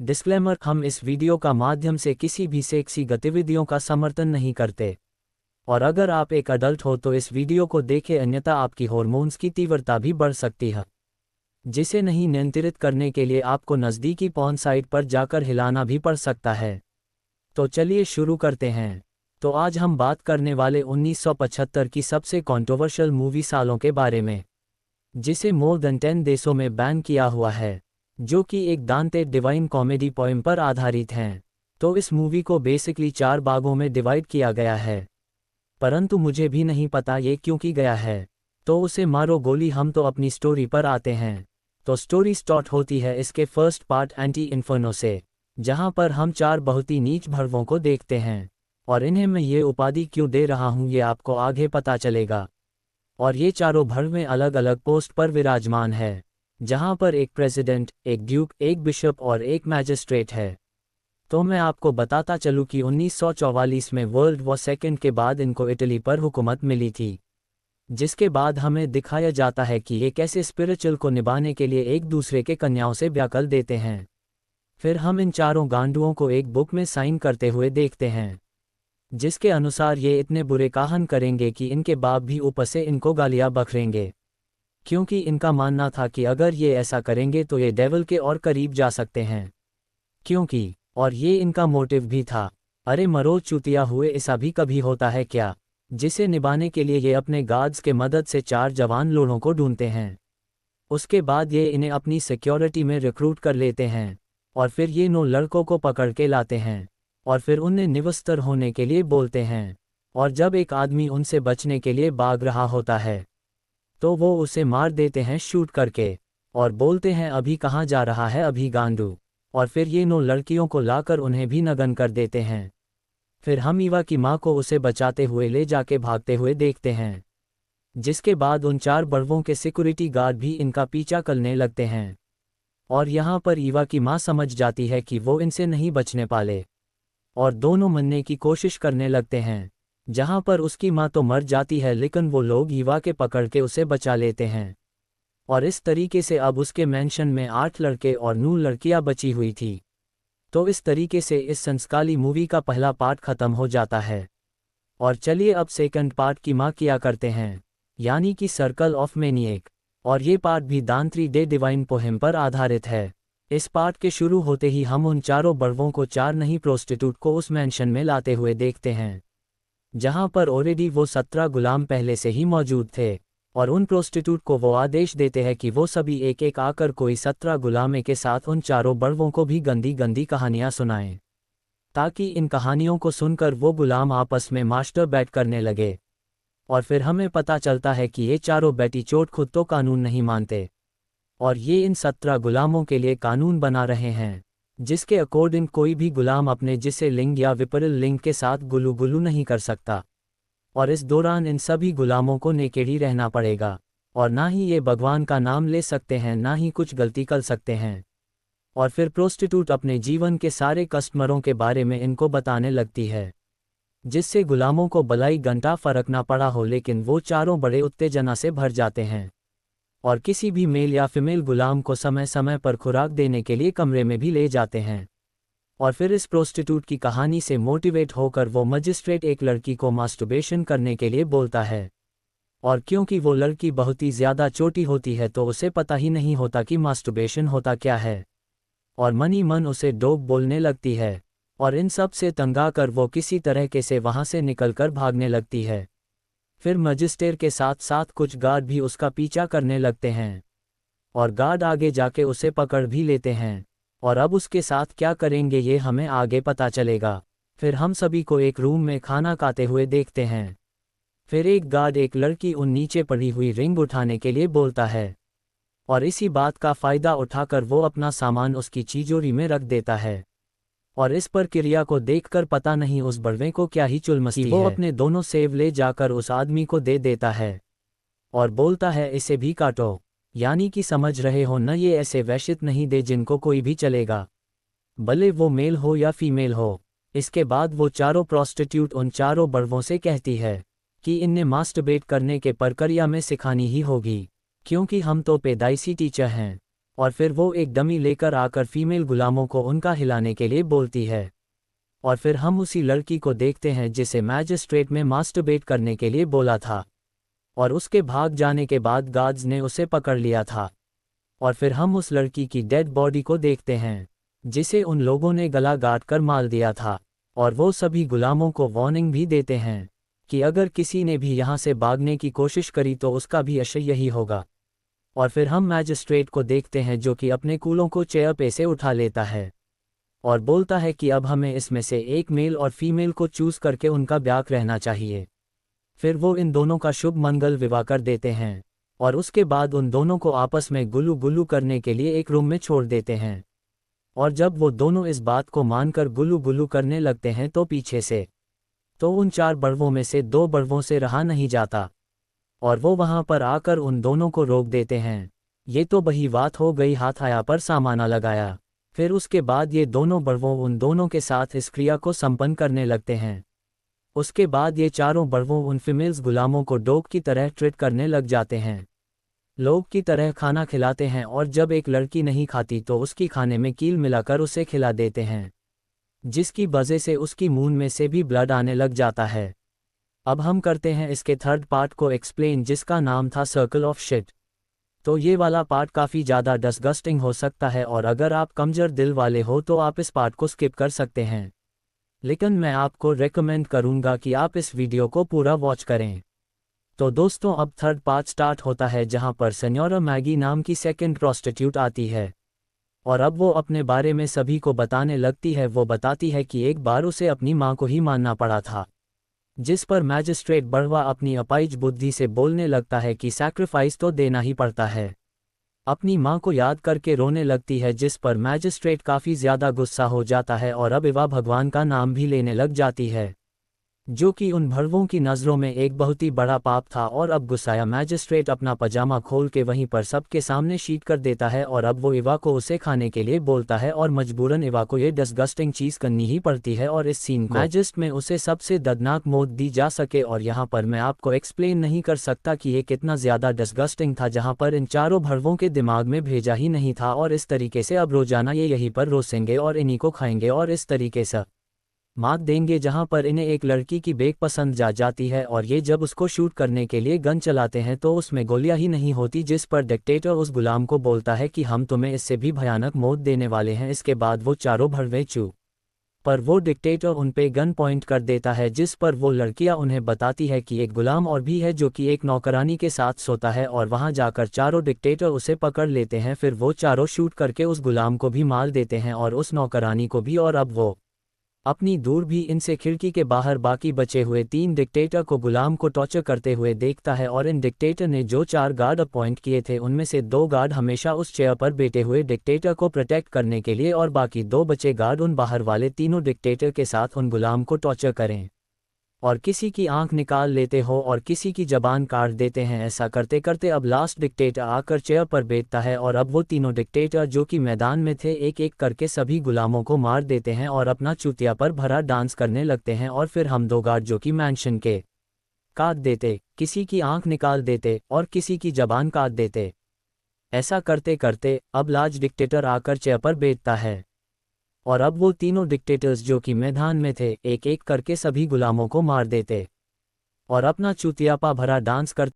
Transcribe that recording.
Disclaimer, हम इस video का माध्यम से किसी भी सेक्सी गतिविधियों का समर्थन नहीं करते। और अगर आप एक अडल्ट हो तो इस वीडियो को देखें, अन्यथा आपकी हार्मोन्स की तीव्रता भी बढ़ सकती है, जिसे नहीं नियंत्रित करने के लिए आपको नज़दीकी पॉर्न साइट पर जाकर हिलाना भी पड़ सकता है। तो चलिए शुरू करते हैं। तो आज हम बात करने वाले 1975 की सबसे कंट्रोवर्शियल मूवी सालों के बारे में, जिसे मोर देन 10 देशों में बैन किया हुआ है, जो कि एक दांते डिवाइन कॉमेडी पोएम पर आधारित हैं। तो इस मूवी को बेसिकली 4 भागों में डिवाइड किया गया है, परंतु मुझे भी नहीं पता ये क्यों की गया है। तो उसे मारो गोली, हम तो अपनी स्टोरी पर आते हैं। तो स्टोरी स्टार्ट होती है इसके फर्स्ट पार्ट एंटी इन्फर्नो से, जहां पर हम 4 बहुत ही नीच भर्वों को देखते हैं, और इन्हें मैं ये उपाधि क्यों दे रहा हूं ये आपको आगे पता चलेगा। और ये चारों भर्वें अलग अलग पोस्ट पर विराजमान है, जहां पर एक प्रेसिडेंट, एक ड्यूक, एक बिशप और एक मैजिस्ट्रेट है। तो मैं आपको बताता चलूं कि 1944 में वर्ल्ड वॉर सेकेंड के बाद इनको इटली पर हुकूमत मिली थी, जिसके बाद हमें दिखाया जाता है कि ये कैसे स्पिरिचुअल को निभाने के लिए एक दूसरे के कन्याओं से ब्याह कर देते हैं। फिर हम इन चारों गांडुओं को एक बुक में साइन करते हुए देखते हैं, जिसके अनुसार ये इतने बुरे काहन करेंगे कि इनके बाप भी ऊपर से इनको गालियां बकरेंगे, क्योंकि इनका मानना था कि अगर ये ऐसा करेंगे तो ये डेविल के और करीब जा सकते हैं। क्योंकि और ये इनका मोटिव भी था। अरे मरो चूतिया हुए, ऐसा भी कभी होता है क्या, जिसे निभाने के लिए ये अपने गार्ड्स के मदद से 4 जवान लोगों को ढूंढते हैं। उसके बाद ये इन्हें अपनी सिक्योरिटी में रिक्रूट कर लेते हैं, और फिर ये 9 लड़कों को पकड़ के लाते हैं, और फिर उन्हें निवस्त्र होने के लिए बोलते हैं। और जब एक आदमी उनसे बचने के लिए भाग रहा होता है, तो वो उसे मार देते हैं शूट करके, और बोलते हैं अभी कहाँ जा रहा है अभी गांडू। और फिर ये 9 लड़कियों को लाकर उन्हें भी नग्न कर देते हैं। फिर हम ईवा की माँ को उसे बचाते हुए ले जाके भागते हुए देखते हैं, जिसके बाद उन 4 बड़वों के सिक्योरिटी गार्ड भी इनका पीछा करने लगते हैं। और यहाँ पर ईवा की माँ समझ जाती है कि वो इनसे नहीं बचने पाले, और दोनों मरने की कोशिश करने लगते हैं, जहाँ पर उसकी माँ तो मर जाती है, लेकिन वो लोग ईवा के पकड़ के उसे बचा लेते हैं। और इस तरीके से अब उसके मेंशन में 8 लड़के और 9 लड़कियां बची हुई थी। तो इस तरीके से इस संस्कारी मूवी का पहला पार्ट खत्म हो जाता है। और चलिए अब सेकंड पार्ट की माँ किया करते हैं, यानी कि सर्कल ऑफ मैनिएक। और ये पार्ट भी दांत्री डे डिवाइन पोहेम पर आधारित है। इस पार्ट के शुरू होते ही हम उन चारों बड़वों को 4 नहीं प्रोस्टिट्यूट को उस मैंशन में लाते हुए देखते हैं, जहां पर ऑलरेडी वो 17 गुलाम पहले से ही मौजूद थे। और उन प्रोस्टिट्यूट को वो आदेश देते हैं कि वो सभी एक एक आकर कोई 17 गुलामे के साथ उन चारों बड़वों को भी गंदी गंदी कहानियां सुनाएं, ताकि इन कहानियों को सुनकर वो गुलाम आपस में मास्टरबेट करने लगे। और फिर हमें पता चलता है कि ये चारों बेटी चोट खुद तो कानून नहीं मानते, और ये इन 17 गुलामों के लिए कानून बना रहे हैं, जिसके अकॉर्डिंग कोई भी गुलाम अपने जिसे लिंग या विपरीत लिंग के साथ गुलू गुलू नहीं कर सकता। और इस दौरान इन सभी गुलामों को नेकेड ही रहना पड़ेगा, और ना ही ये भगवान का नाम ले सकते हैं, ना ही कुछ गलती कर सकते हैं। और फिर प्रोस्टिट्यूट अपने जीवन के सारे कस्टमरों के बारे में इनको बताने लगती है, जिससे गुलामों को भलाई घंटा फर्क ना पड़ा हो, लेकिन वो चारों बड़े उत्तेजना से भर जाते हैं, और किसी भी मेल या फीमेल गुलाम को समय समय पर खुराक देने के लिए कमरे में भी ले जाते हैं। और फिर इस प्रोस्टिट्यूट की कहानी से मोटिवेट होकर वो मजिस्ट्रेट एक लड़की को मास्टरबेशन करने के लिए बोलता है, और क्योंकि वो लड़की बहुत ही ज़्यादा छोटी होती है तो उसे पता ही नहीं होता कि मास्टरबेशन होता क्या है, और मन ही मन उसे डोप बोलने लगती है। और इन सब से तंगा कर वो किसी तरह के से वहाँ से निकलकर भागने लगती है। फिर मजिस्ट्रेट के साथ साथ कुछ गार्ड भी उसका पीछा करने लगते हैं, और गार्ड आगे जाके उसे पकड़ भी लेते हैं। और अब उसके साथ क्या करेंगे ये हमें आगे पता चलेगा। फिर हम सभी को एक रूम में खाना खाते हुए देखते हैं। फिर एक गार्ड एक लड़की उन नीचे पड़ी हुई रिंग उठाने के लिए बोलता है, और इसी बात का फ़ायदा उठाकर वो अपना सामान उसकी तिजोरी में रख देता है। और इस प्रक्रिया को देखकर पता नहीं उस बड़वे को क्या ही चुल मची है, वो अपने दोनों सेव ले जाकर उस आदमी को दे देता है, और बोलता है इसे भी काटो। यानी कि समझ रहे हो न, ये ऐसे वैश्यत नहीं दे जिनको कोई भी चलेगा, भले वो मेल हो या फीमेल हो। इसके बाद वो चारों प्रोस्टिट्यूट उन चारों बड़वों से कहती है कि इन्हें मास्टरबेट करने के प्रक्रिया में सिखानी ही होगी, क्योंकि हम तो पैदाइशी टीचर हैं। और फिर वो एक डमी लेकर आकर फीमेल गुलामों को उनका हिलाने के लिए बोलती है। और फिर हम उसी लड़की को देखते हैं जिसे मैजिस्ट्रेट में मास्टरबेट करने के लिए बोला था, और उसके भाग जाने के बाद गार्ड्स ने उसे पकड़ लिया था। और फिर हम उस लड़की की डेड बॉडी को देखते हैं जिसे उन लोगों ने गला काट कर मार दिया था, और वो सभी गुलामों को वार्निंग भी देते हैं कि अगर किसी ने भी यहाँ से भागने की कोशिश करी तो उसका भी अशय यही होगा। और फिर हम मैजिस्ट्रेट को देखते हैं जो कि अपने कूलों को चेयर पे से उठा लेता है और बोलता है कि अब हमें इसमें से एक मेल और फीमेल को चूज करके उनका ब्याह रहना चाहिए। फिर वो इन दोनों का शुभ मंगल विवाह कर देते हैं और उसके बाद उन दोनों को आपस में गुलू गुलू करने के लिए एक रूम में छोड़ देते हैं। और जब वो दोनों इस बात को मानकर गुलू गुलू करने लगते हैं तो पीछे से तो उन 4 बड़वों में से 2 बड़वों से रहा नहीं जाता और वो वहां पर आकर उन दोनों को रोक देते हैं। ये तो वही बात हो गई, हाथ आया पर सामाना लगाया। फिर उसके बाद ये दोनों बड़वों उन दोनों के साथ इस क्रिया को संपन्न करने लगते हैं। उसके बाद ये चारों बड़वों उन फीमेल्स गुलामों को डॉग की तरह ट्रीट करने लग जाते हैं, लोग की तरह खाना खिलाते हैं, और जब एक लड़की नहीं खाती तो उसकी खाने में कील मिलाकर उसे खिला देते हैं, जिसकी वजह से उसकी मून में से भी ब्लड आने लग जाता है। अब हम करते हैं इसके थर्ड पार्ट को एक्सप्लेन, जिसका नाम था सर्कल ऑफ शिट। तो ये वाला पार्ट काफ़ी ज़्यादा डिस्गस्टिंग हो सकता है और अगर आप कमज़ोर दिल वाले हो तो आप इस पार्ट को स्किप कर सकते हैं, लेकिन मैं आपको रेकमेंड करूंगा कि आप इस वीडियो को पूरा वॉच करें। तो दोस्तों अब थर्ड पार्ट स्टार्ट होता है जहां पर सेन्योरा मैगी नाम की सेकंड प्रोस्टिट्यूट आती है और अब वो अपने बारे में सभी को बताने लगती है। वो बताती है कि एक बार उसे अपनी मां को ही मानना पड़ा था, जिस पर मैजिस्ट्रेट बड़वा अपनी अपाइज बुद्धि से बोलने लगता है कि सैक्रिफाइस तो देना ही पड़ता है। अपनी मां को याद करके रोने लगती है, जिस पर मैजिस्ट्रेट काफ़ी ज़्यादा गुस्सा हो जाता है और अब इवा भगवान का नाम भी लेने लग जाती है, जो कि उन भड़वों की नज़रों में एक बहुत ही बड़ा पाप था। और अब गुस्साया मैजिस्ट्रेट अपना पजामा खोल के वहीं पर सबके सामने शीट कर देता है और अब वो इवा को उसे खाने के लिए बोलता है और मजबूरन इवा को ये डिस्गस्टिंग चीज़ करनी ही पड़ती है और इस सीन को मैजिस्ट में उसे सबसे दर्दनाक मौत दी जा सके। और यहाँ पर मैं आपको एक्सप्लेन नहीं कर सकता कि ये कितना ज़्यादा डिस्गस्टिंग था, जहाँ पर इन चारों भड़वों के दिमाग में भेजा ही नहीं था और इस तरीके से अब रोजाना ये यहीं पर रोसेंगे और इन्हीं को खाएंगे और इस तरीके से मात देंगे, जहां पर इन्हें एक लड़की की बेक पसंद जाती है और ये जब उसको शूट करने के लिए गन चलाते हैं तो उसमें गोलियां ही नहीं होती, जिस पर डिक्टेटर उस गुलाम को बोलता है कि हम तुम्हें इससे भी भयानक मौत देने वाले हैं। इसके बाद वो चारों भड़वे चू पर वो डिक्टेटर उन पे गन पॉइंट कर देता है, जिस पर वो लड़कियां उन्हें बताती है कि एक गुलाम और भी है जो कि एक नौकरानी के साथ सोता है और वहां जाकर चारों डिक्टेटर उसे पकड़ लेते हैं। फिर वो चारों शूट करके उस गुलाम को भी मार देते हैं और उस नौकरानी को भी, और अब वो अपनी दूर भी इनसे खिड़की के बाहर बाकी बचे हुए 3 डिक्टेटर को गुलाम को टॉर्चर करते हुए देखता है। और इन डिक्टेटर ने जो 4 गार्ड अपॉइंट किए थे उनमें से 2 गार्ड हमेशा उस चेयर पर बैठे हुए डिक्टेटर को प्रोटेक्ट करने के लिए और बाकी 2 बचे गार्ड उन बाहर वाले तीनों डिक्टेटर के साथ उन गुलाम को टॉर्चर करें और किसी की आंख निकाल लेते हो और किसी की जबान काट देते हैं। ऐसा करते करते अब लास्ट डिक्टेटर आकर चेयर पर बैठता है और अब वो तीनों डिक्टेटर जो कि मैदान में थे एक एक करके सभी गुलामों को मार देते हैं और अपना चूतिया पर भरा डांस करने लगते हैं। और फिर हम 2 गार्ड जो कि मैंशन के काट देते, किसी की आंख निकाल देते और किसी की जबान काट देते। ऐसा करते करते अब लास्ट डिक्टेटर आकर चेयर पर बैठता है और अब वो तीनों डिक्टेटर्स जो कि मैदान में थे एक एक करके सभी गुलामों को मार देते और अपना चूतियापा भरा डांस करते